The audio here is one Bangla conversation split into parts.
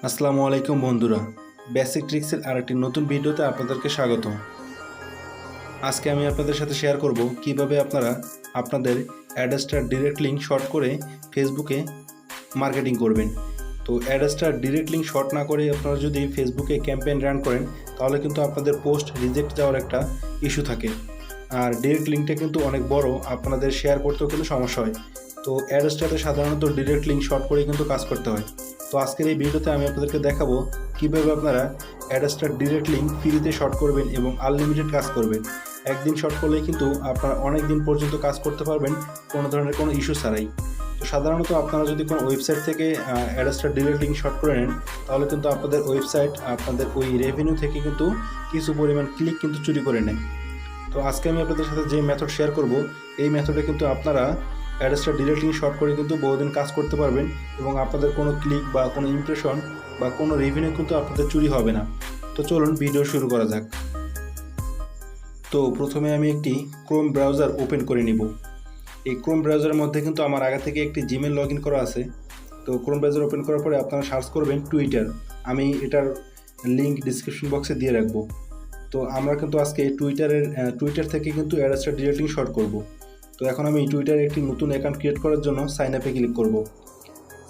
আসসালামু আলাইকুম বন্ধুরা, বেসিক ট্রিক্সের আরেকটি নতুন ভিডিওতে আপনাদেরকে স্বাগত। আজকে আমি আপনাদের সাথে শেয়ার করব কিভাবে আপনারা আপনাদের অ্যাডস্টার ডিরেক্ট লিঙ্ক শর্ট করে ফেসবুকে মার্কেটিং করবেন। তো অ্যাডস্টার ডিরেক্ট লিঙ্ক শর্ট না করে আপনারা যদি ফেসবুকে ক্যাম্পেইন রান করেন তাহলে কিন্তু আপনাদের পোস্ট রিজেক্ট যাওয়ার একটা ইস্যু থাকে। আর ডিরেক্ট লিঙ্কটা কিন্তু অনেক বড়, আপনাদের শেয়ার করতেও কিন্তু সমস্যা হয়। তো অ্যাডস্টারে সাধারণত ডিরেক্ট লিঙ্ক শর্ট করে কিন্তু কাজ করতে হয়। তো আজকের এই ভিডিওতে আমি আপনাদেরকে দেখাবো কীভাবে আপনারা অ্যাডস্টার ডিরেক্ট লিঙ্ক ফ্রিতে শর্ট করবেন এবং আনলিমিটেড কাজ করবেন। একদিন শর্ট করলেই কিন্তু আপনারা অনেক দিন পর্যন্ত কাজ করতে পারবেন কোনো ধরনের কোনো ইস্যু ছাড়াই। তো সাধারণত আপনারা যদি কোনো ওয়েবসাইট থেকে অ্যাডস্টার ডিরেক্ট লিঙ্ক শর্ট করে নেন তাহলে কিন্তু আপনাদের ওয়েবসাইট আপনাদের ওই রেভিনিউ থেকে কিন্তু কিছু পরিমাণ ক্লিক কিন্তু চুরি করে নেয়। তো আজকে আমি আপনাদের সাথে যে মেথড শেয়ার করব এই মেথডে কিন্তু আপনারা অ্যাডস্টার ডিরেক্ট লিঙ্ক শর্ট করে কিন্তু বহুদিন কাজ করতে পারবেন এবং আপনাদের কোনো ক্লিক বা কোনো ইমপ্রেশন বা কোনো রেভিনিউ কিন্তু আপনাদের চুরি হবে না। তো চলুন ভিডিও শুরু করা যাক। তো প্রথমে আমি একটি ক্রোম ব্রাউজার ওপেন করে নিব। এই ক্রোম ব্রাউজারের মধ্যে কিন্তু আমার আগে থেকে একটি জিমেল লগ ইন করা আছে। তো ক্রোম ব্রাউজার ওপেন করার পরে আপনারা সার্চ করবেন টুইটার। আমি এটার লিঙ্ক ডিসক্রিপশন বক্সে দিয়ে রাখবো। তো আমরা কিন্তু আজকে টুইটার থেকে কিন্তু অ্যাডস্টার ডিরেক্ট লিঙ্ক শর্ট করব। তো এখন আমি টুইটারে একটি নতুন অ্যাকাউন্ট ক্রিয়েট করার জন্য সাইন আপে ক্লিক করব।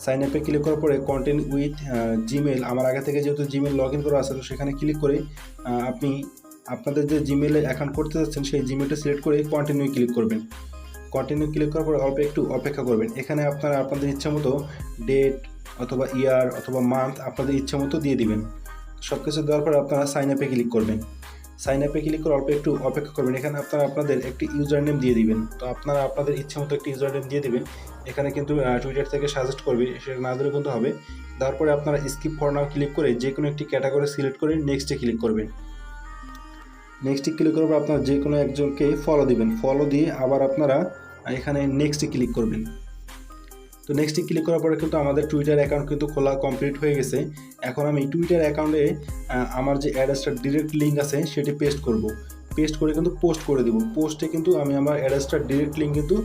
সাইন আপে ক্লিক করার পরে কন্টেন্ট উইথ জিমেল, আমার আগে থেকে যেহেতু জিমেল লগ ইন করা আছে তো সেখানে ক্লিক করে আপনি আপনাদের যে জিমেলে অ্যাকাউন্ট করতে যাচ্ছেন সেই জিমেলটা সিলেক্ট করে কন্টিনিউ ক্লিক করবেন। কন্টিনিউ ক্লিক করার পরে অল্প একটু অপেক্ষা করবেন। এখানে আপনারা আপনাদের ইচ্ছা মতো ডেট অথবা ইয়ার অথবা মান্থ আপনাদের ইচ্ছা মতো দিয়ে দিবেন। সব কিছু দেওয়ার পরে আপনারা সাইন আপে ক্লিক করবেন। সাইন আপে ক্লিক করে অল্প একটু অপেক্ষা করবেন। এখানে আপনারা আপনাদের একটি ইউজার নেম দিয়ে দিবেন। তো আপনারা আপনাদের ইচ্ছে মতো একটি ইউজার নেম দিয়ে দিবেন। এখানে কিন্তু টুইটার থেকে সাজেস্ট করবে, সেটা না দিলে কিন্তু হবে। তারপরে আপনারা স্কিপ ফর নাও ক্লিক করে যে কোনো একটি ক্যাটাগরি সিলেক্ট করে নেক্সটে ক্লিক করবেন। নেক্সটে ক্লিক করার পর আপনারা যে কোনো একজনকে ফলো দিবেন। ফলো দিয়ে আবার আপনারা এখানে নেক্সটে ক্লিক করবেন। তো নেক্সটে ক্লিক করার পরে কিন্তু আমাদের টুইটার অ্যাকাউন্ট কিন্তু খোলা কমপ্লিট হয়ে গেছে। এখন আমি টুইটার অ্যাকাউন্টে আমার যে অ্যাডস্টার ডিরেক্ট লিঙ্ক আছে সেটি পেস্ট করব। পেস্ট করে কিন্তু পোস্ট করে দেবো। পোস্টে কিন্তু আমি আমার অ্যাডস্টার ডিরেক্ট লিঙ্ক কিন্তু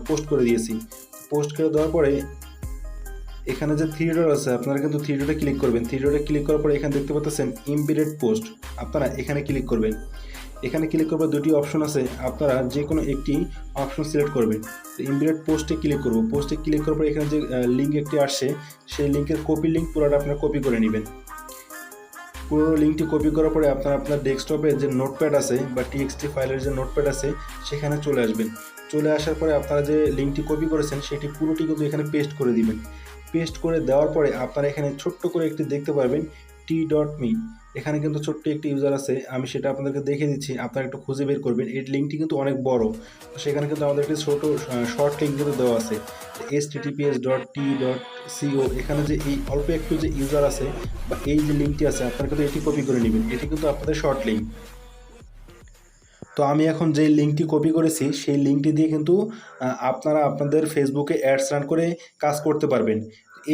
পোস্ট করে দিয়েছি। পোস্ট করে দেওয়ার পরে এখানে যে থ্রি ডট আছে আপনারা কিন্তু থ্রি ডটে ক্লিক করবেন। থ্রি ডটে ক্লিক করার পরে এখানে দেখতে পাচ্ছেন এমবেডেড পোস্ট, আপনারা এখানে ক্লিক করবেন। এখানে ক্লিক করবার দুটি অপশন আছে, আপনারা যে কোনো একটি অপশন সিলেক্ট করবেন। তো এমবেডেড পোস্টে ক্লিক করব। পোস্টে ক্লিক করার পর এখানে যে লিঙ্ক একটি আসছে সেই লিঙ্কের কপি লিঙ্ক পুরোটা আপনারা কপি করে নেবেন। পুরো লিঙ্কটি কপি করার পরে আপনারা আপনার ডেস্কটপে যে নোটপ্যাড আছে বা টিএক্সটি ফাইলের যে নোটপ্যাড আছে সেখানে চলে আসবেন। চলে আসার পরে আপনারা যে লিঙ্কটি কপি করেছেন সেটি পুরোটি কিন্তু এখানে পেস্ট করে দিবেন। পেস্ট করে দেওয়ার পরে আপনারা এখানে ছোট্ট করে একটি দেখতে পারবেন t.me। এখানে কিন্তু ছোট্ট একটি ইউজার আছে, আমি সেটা আপনাদেরকে দেখে দিচ্ছি, আপনারা একটু খুঁজে বের করবেন। এই লিঙ্কটি কিন্তু অনেক বড়, তো সেখানে কিন্তু আমাদের একটি ছোটো শর্ট লিঙ্ক কিন্তু দেওয়া আছে https.t.co। এখানে যে এই অল্প একটু যে ইউজার আছে বা এই যে লিঙ্কটি আছে আপনারা কিন্তু এটি কপি করে নেবেন। এটি কিন্তু আপনাদের শর্ট লিঙ্ক। তো আমি এখন যেই লিঙ্কটি কপি করেছি সেই লিঙ্কটি দিয়ে কিন্তু আপনারা আপনাদের ফেসবুকে অ্যাডস রান করে কাজ করতে পারবেন।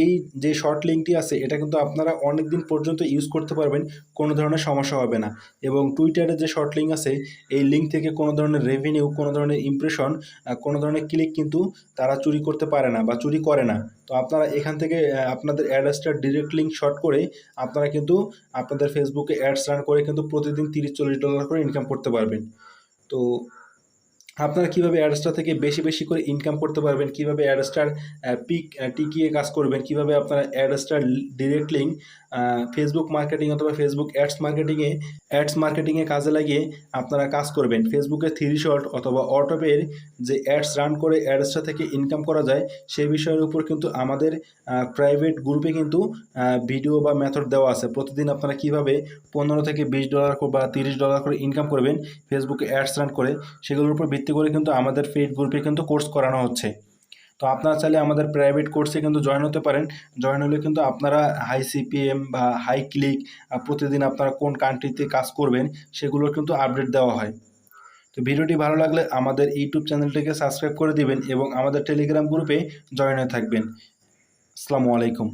এই যে শর্ট লিঙ্কটি আছে এটা কিন্তু আপনারা অনেক দিন পর্যন্ত ইউজ করতে পারবেন, কোনো ধরনের সমস্যা হবে না। এবং টুইটারে যে শর্ট লিঙ্ক আছে এই লিঙ্ক থেকে কোনো ধরনের রেভিনিউ, কোনো ধরনের ইমপ্রেশন, কোনো ধরনের ক্লিক কিন্তু তারা চুরি করতে পারে না বা চুরি করে না। তো আপনারা এখান থেকে আপনাদের অ্যাডসটা ডিরেক্ট লিঙ্ক শর্ট করে আপনারা কিন্তু আপনাদের ফেসবুকে অ্যাডস রান করে কিন্তু প্রতিদিন $30-40 করে ইনকাম করতে পারবেন। তো আপনারা কীভাবে অ্যাডস্টার থেকে বেশি বেশি করে ইনকাম করতে পারবেন, কীভাবে অ্যাডস্টার টিকিয়ে কাজ করবেন, কীভাবে আপনারা Adster direct link Facebook marketing অথবা ফেসবুক অ্যাডস মার্কেটিংয়ে কাজে লাগিয়ে আপনারা কাজ করবেন। ফেসবুকে থ্রি শট অথবা অটোপের যে অ্যাডস রান করে অ্যাডস্টার থেকে ইনকাম করা যায় সেই বিষয়ের উপর কিন্তু আমাদের প্রাইভেট গ্রুপে কিন্তু ভিডিও বা মেথড দেওয়া আছে। প্রতিদিন আপনারা কীভাবে $15 থেকে $20 বা $30 করে ইনকাম করবেন ফেসবুকে অ্যাডস রান করে, সেগুলোর উপর ভিত্তি করে কিন্তু আমাদের পেইড গ্রুপে কিন্তু কোর্স করানো হচ্ছে। তো আপনারা চাইলে আমাদের প্রাইভেট কোর্সে কিন্তু জয়েন হতে পারেন। জয়েন হলে কিন্তু আপনারা হাই সিপিএম বা হাই ক্লিক, প্রতিদিন আপনারা কোন কান্ট্রিতে কাজ করবেন সেগুলোর কিন্তু আপডেট দেওয়া হয়। তো ভিডিওটি ভালো লাগলে আমাদের ইউটিউব চ্যানেলটিকে সাবস্ক্রাইব করে দিবেন এবং আমাদের টেলিগ্রাম গ্রুপে জয়েন হয়ে থাকবেন। আসসালামু আলাইকুম।